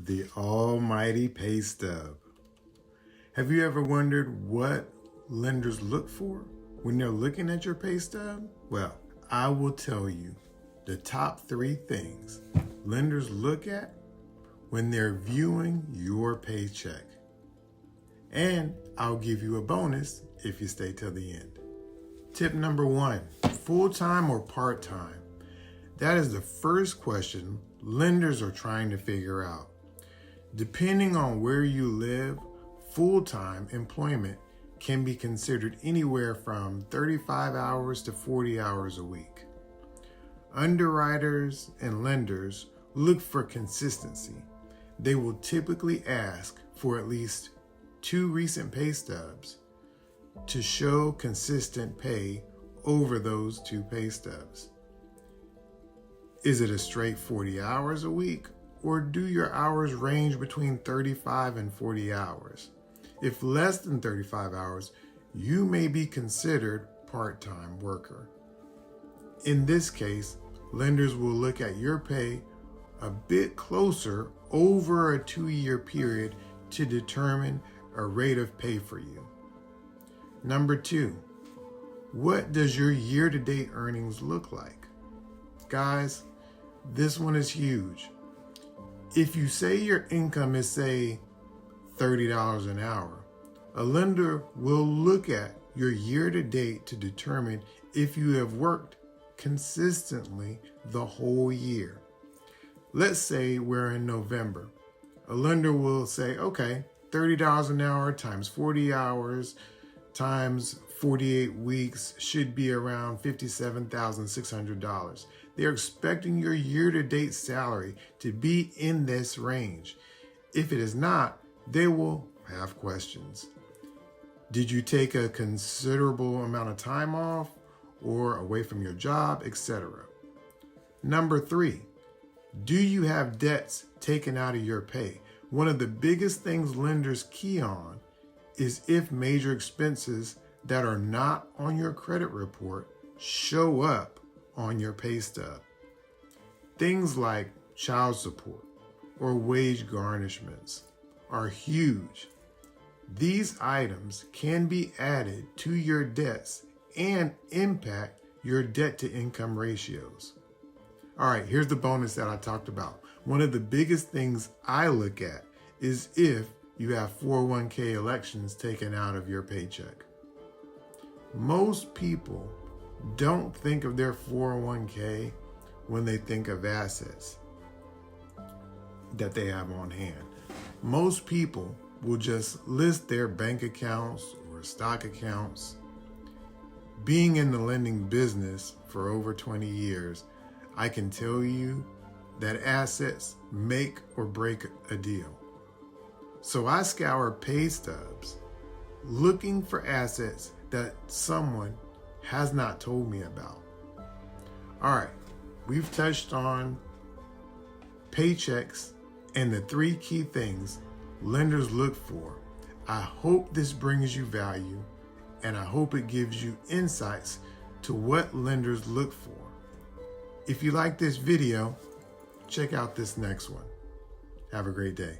The almighty pay stub. Have you ever wondered what lenders look for when they're looking at your pay stub? Well, I will tell you the top 3 things lenders look at when they're viewing your paycheck. And I'll give you a bonus if you stay till the end. Tip number 1, full-time or part-time? That is the first question lenders are trying to figure out. Depending on where you live, full-time employment can be considered anywhere from 35 hours to 40 hours a week. Underwriters and lenders look for consistency. They will typically ask for at least 2 recent pay stubs to show consistent pay over those 2 pay stubs. Is it a straight 40 hours a week, or do your hours range between 35 and 40 hours? If less than 35 hours, you may be considered part-time worker. In this case, lenders will look at your pay a bit closer over a 2-year period to determine a rate of pay for you. Number 2, what does your year-to-date earnings look like? Guys, this one is huge. If you say your income is, say, $30 an hour, a lender will look at your year-to-date to determine if you have worked consistently the whole year. Let's say we're in November. A lender will say, okay, $30 an hour times 40 hours times 48 weeks should be around $57,600. They're expecting your year-to-date salary to be in this range. If it is not, they will have questions. Did you take a considerable amount of time off or away from your job, etc.? Number 3, do you have debts taken out of your pay? One of the biggest things lenders key on is if major expenses that are not on your credit report show up on your pay stub. Things like child support or wage garnishments are huge. These items can be added to your debts and impact your debt to income ratios. All right, here's the bonus that I talked about. One of the biggest things I look at is if you have 401k elections taken out of your paycheck. Most people don't think of their 401k when they think of assets that they have on hand. Most people will just list their bank accounts or stock accounts. Being in the lending business for over 20 years, I can tell you that assets make or break a deal. So I scour pay stubs looking for assets that someone has not told me about. All right, we've touched on paychecks and the 3 key things lenders look for. I hope this brings you value, and I hope it gives you insights to what lenders look for. If you like this video, check out this next one. Have a great day.